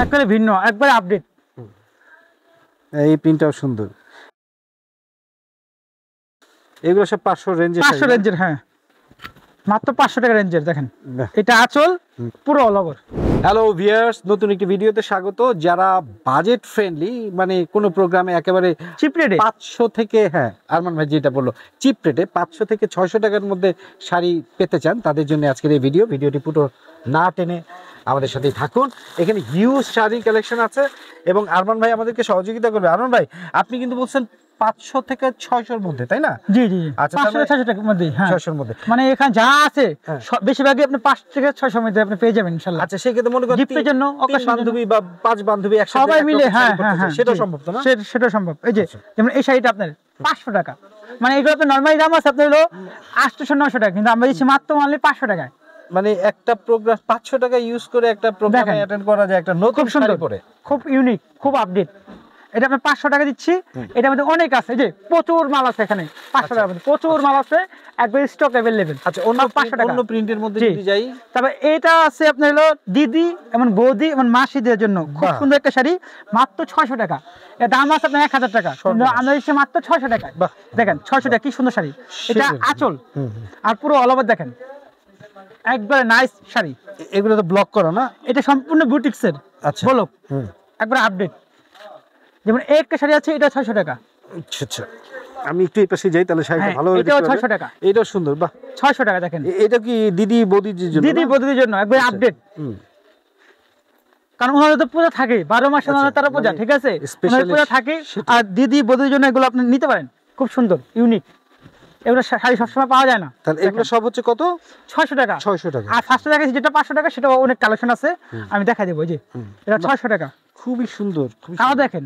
একবারে ভিন্ন, একবারে আপডেট। এই প্রিন্টটাও সুন্দর। এগুলো সব 500 রেঞ্জের, 500 রেঞ্জের। হ্যাঁ, মাত্র 500 টাকা রেঞ্জের। দেখেন এটা আঁচল পুরো অল ওভার। হ্যালো ভিউয়ার্স, নতুন একটি ভিডিওতে স্বাগত। যারা বাজেট ফ্রেন্ডলি, মানে কোনো প্রোগ্রামে একেবারে চিপ রেটে 500 থেকে, হ্যাঁ আরমান ভাই যেটা বললো চিপ রেটে 500 থেকে 600 টাকার মধ্যে শাড়ি পেতে চান, তাদের জন্য আজকের এই ভিডিওটি পুরো না টেনে আমাদের সাথেই থাকুন। এখানে হিউজ শাড়ি কালেকশন আছে এবং আরমান ভাই আমাদেরকে সহযোগিতা করবে। আরমান ভাই, আপনি কিন্তু বলছেন 500 থেকে 600 এর মধ্যে, তাই না? জি জি, আচ্ছা, 500 থেকে 600 টাকার মধ্যে। হ্যাঁ, 600 এর মধ্যে। মানে এখানে যা আছে বেশিরভাগই আপনি 500 থেকে 600 এর মধ্যে আপনি পেয়ে যাবেন ইনশাআল্লাহ। আচ্ছা, সেই ক্ষেত্রে মনে করেন গিফটের জন্য, তিন বান্ধবী বা 5 বান্ধবী একসাথে সবাই মিলে, হ্যাঁ হ্যাঁ, সেটা সম্ভব তো না? সেটা সম্ভব। এই যে যেমন এই শাড়িটা আপনার 500 টাকা, মানে এগুলো আপনার নরমালি দাম আছে আপনার হলো 800-900 টাকা, কিন্তু আমরা দিচ্ছি মাত্র অনলি 500 টাকায়। মানে একটা প্রোগ্রাম 500 টাকা ইউজ করে একটা প্রোগ্রামে অ্যাটেন্ড করা যায় একটা নতুন শাড়ি পরে। খুব ইউনিক, খুব আপডেট। এটা আমরা 500 টাকা দিচ্ছি। এটার মধ্যে অনেক আছে, যে প্রচুর মাল আছে এখানে। 500 টাকার মধ্যে প্রচুর মাল আছে, একবার স্টক अवेलेबल। আচ্ছা, অন্য 500 টাকা, অন্য প্রিন্টের মধ্যে যদি যাই, তবে এটা আছে আপনার হলো দিদি এবং বৌদি এবং মাসিদের জন্য খুব সুন্দর একটা শাড়ি, মাত্র 600 টাকা। এর দাম আছে আপনার 1000 টাকা, কিন্তু আমরা দিচ্ছি মাত্র 600 টাকায়। দেখেন 600 টাকা কি সুন্দর শাড়ি। এটা আঁচল আর পুরো অল ওভার দেখেন, একবারে নাইস শাড়ি। এগুলো তো ব্লক করা না? এটা সম্পূর্ণ বুটিক্সের। আচ্ছা, বলো একবারে আপডেট। যেমন একটা শাড়ি আছে, এটা 600 টাকা। আচ্ছা আচ্ছা, আমি একটু এই পাশে যাই তাহলে শাড়িটা ভালো হবে। এটাও 600 টাকা। এটাও সুন্দর, বাহ। 600 টাকা দেখেন। এটা কি দিদি বৌদিদের জন্য? দিদি বৌদিদের জন্য একবারে আপডেট। কারণ ওনাদের তো পূজা থাকে 12 মাসে, ওনাদের তারা পূজা, ঠিক আছে, ওনাদের পূজা থাকে। আর দিদি বৌদির জন্য এগুলো আপনি নিতে পারেন, খুব সুন্দর ইউনিক। এগুলো শাড়ি সবসময় পাওয়া যায় না। তাহলে এগুলো সব হচ্ছে কত? 600 টাকা। 600 টাকা। আর 500 টাকা যেটা 500 টাকা, সেটা অনেক কালেকশন আছে, আমি দেখাই দেবো। যে এটা 600 টাকা। খুবই সুন্দর, কালার দেখেন,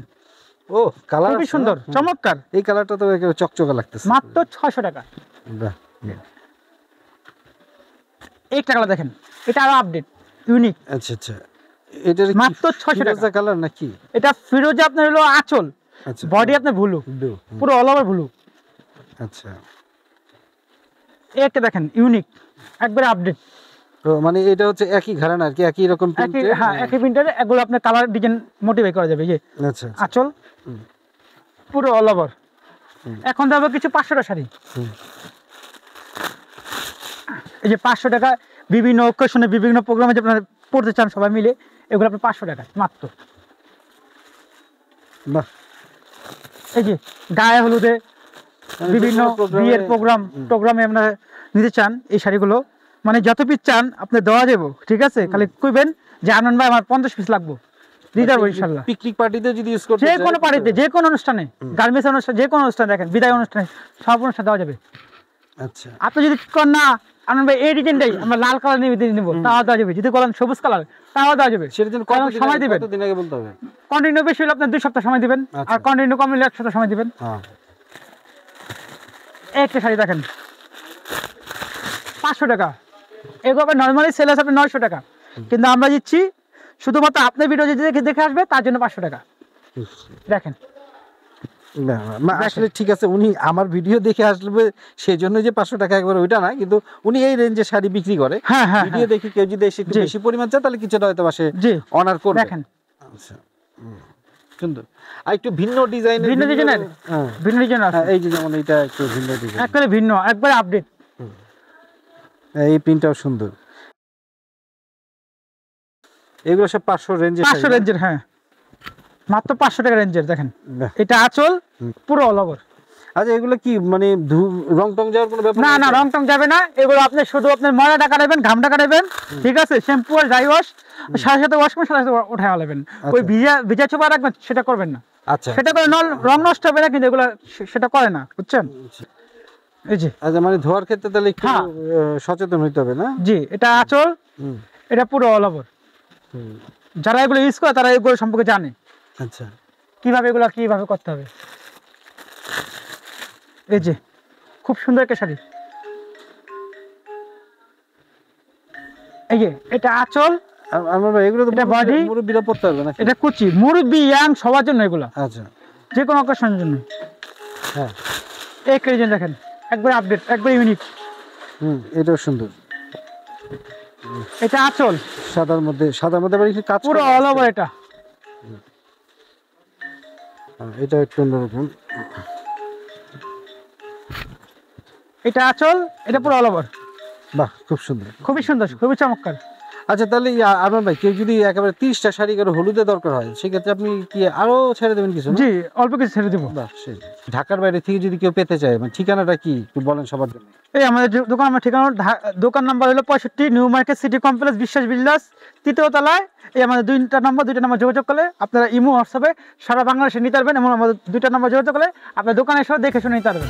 ও কালার খুবই সুন্দর, চমৎকার। এই কালারটা তো একেবারে চকচকে লাগতেছে। মাত্র 600 টাকা। বাহ, একটা কালার দেখেন, এটা আরো আপডেট, ইউনিক। আচ্ছা আচ্ছা, এটা মাত্র 600 টাকা। কালার নাকি? এটা ফিরোজা আপনার হলো আঁচল, বডি আপনার ব্লু, পুরো অল ওভার ব্লু। আচ্ছা, একটা দেখেন ইউনিক, একবারে আপডেট। তো মানে এটা হচ্ছে একই ঘরানা আর কি, একই রকম প্রিন্টের। হ্যাঁ, একই প্রিন্টারে এগুলো আপনার কালার ডিজাইন মোটিফাই করা যাবে। যে আচ্ছা, আঁচল পুরো অল ওভার। এখন দেবো কিছু 500 টাকা শাড়ি। এই যে 500 টাকা, বিভিন্ন অকেশনে বিভিন্ন প্রোগ্রামে যে আপনারা পড়তে চান সবাই মিলে, এগুলো আপনার 500 টাকা মাত্র। বাহ, এই যে গায়ে হলুদে বিভিন্ন বিয়ের প্রোগ্রামে আপনারা নিতে চান এই শাড়িগুলো, মানে যত পিস চান আপনি দেওয়া যাবো, ঠিক আছে। খালি কইবেন যে আনন্দ ভাই আমার 50 পিস লাগবে, দিতে পারবো ইনশাআল্লাহ। পিকনিক পার্টিতে যদি ইউজ করতে যে কোনো পার্টিতে, যে কোনো অনুষ্ঠানে, গার্মেন্টস অনুষ্ঠান, যে কোনো অনুষ্ঠানে, দেখেন বিদায় অনুষ্ঠানে, সব অনুষ্ঠানে দেওয়া যাবে। আচ্ছা, আপনি যদি করেন না আনন্দ ভাই এই ডিজাইনটাই আমরা লাল কালার নিয়ে নিব, তাও দেওয়া যাবে। যদি বলেন সবুজ কালার, তাও দেওয়া যাবে। সেটার জন্য সময় দিবেন, কতদিন আগে বলতে হবে? কন্টিনিউ বেশি হলে আপনার 2 সপ্তাহ সময় দিবেন, আর কন্টিনিউ কম হলে 1 সপ্তাহ সময় দিবেন। একটা শাড়ি দেখেন 500 টাকা। এগুলো নর্মালি সেল আছে আপনার 900 টাকা, কিন্তু আমরা দিচ্ছি শুধুমাত্র আপনার ভিডিও যদি দেখে আসবে তার জন্য 500 টাকা। দেখেন না আসলে ঠিক আছে, উনি আমার ভিডিও দেখে আসবে সেই জন্য যে 500 টাকা একবার ওইটা না, কিন্তু উনি এই রেঞ্জে শাড়ি বিক্রি করে। ভিডিও দেখে কেউ যদি একটু বেশি পরিমাণ চায় তাহলে কিছুটা হয়তো সে অনার করবে। দেখেন আচ্ছা, সুন্দর। আর একটু ভিন্ন ডিজাইন, ভিন্ন ডিজাইন আছে। এই যে যেমন এটা একটু ভিন্ন ডিজাইন, একবারে ভিন্ন, একবারে আপডেট। এই প্রিন্টটাও সুন্দর। এগুলো সব 500 রেঞ্জের। হ্যাঁ, মাত্র 500 টাকা রেঞ্জের। দেখেন এটা আঁচল পুরো অল ওভার। আচ্ছা, এগুলো কি মানে রং টং যাওয়ার কোনো ব্যাপার? না না, রং টং যাবে না। এগুলো আপনি শুধু আপনার ময়লা টাকা নেবেন, ঘাম টাকা নেবেন, ঠিক আছে। শ্যাম্পু আর ড্রাই ওয়াশ সাথে সাথে ওয়াশ করে সাথে সাথে উঠায় নেবেন। ওই ভিজা চোপা রাখবেন, সেটা করবেন না। আচ্ছা, সেটা করে রং নষ্ট হবে না, কিন্তু এগুলো সেটা করে না, বুঝছেন। এই যে আচ্ছা, মানে ধোয়ার ক্ষেত্রে তাহলে একটু সচেতন হইতে হবে না? জি, এটা আঁচল, এটা পুরো অল ওভার। যারা এগুলো ইউজ করে তারা এগুলো সম্পর্কে জানে। আচ্ছা, কিভাবে করতে হবে। এই যে খুব সুন্দর একটা শাড়ি। এই যে এটা আঁচল, এগুলো তো বডি, মুরব্বিরা পড়তে পারবে না? এটা কুচি, মুরব্বি, ইয়াং সবার জন্য এগুলো। আচ্ছা, যে কোনো অকেশনের জন্য। হ্যাঁ, এই ডিজাইন দেখেন, একবার আপডেট, একবার ইউনিক। এটাও সুন্দর। এটা আঁচল সাদার মধ্যে আবার একটু কাজ পুরো অল ওভার। এটা এটা একটু অন্যরকম। এটা আঁচল, এটা পুরো অল ওভার। বাহ, খুব সুন্দর। খুবই সুন্দর, খুবই চমৎকার। আচ্ছা, তাহলে আরমান ভাই, কেউ যদি একেবারে 30টা শাড়ি কারো হলুদে দরকার হয়, সেক্ষেত্রে আপনি কি আরো ছেড়ে দেবেন কিছু? জি, অল্প কিছু ছেড়ে দিব। বাহ, সেই। ঢাকার বাইরে থেকে যদি কেউ পেতে চায়, মানে ঠিকানাটা কি একটু বলেন সবার জন্য। এই আমাদের দোকান, আমার ঠিকানা দোকান নাম্বার হলো 65 নিউ মার্কেট সিটি কমপ্লেক্স বিশ্বাস বিল্ডার্স, 3য় তলায়। এই আমাদের দুইটা নাম্বার যোগাযোগ করলে আপনারা ইমো হোয়াটসঅ্যাপে সারা বাংলাদেশে নিতে পারবেন, এবং আমাদের 2টা নাম্বার যোগাযোগ করলে আপনার দোকানে এসে দেখে শুনে নিতে পারবেন।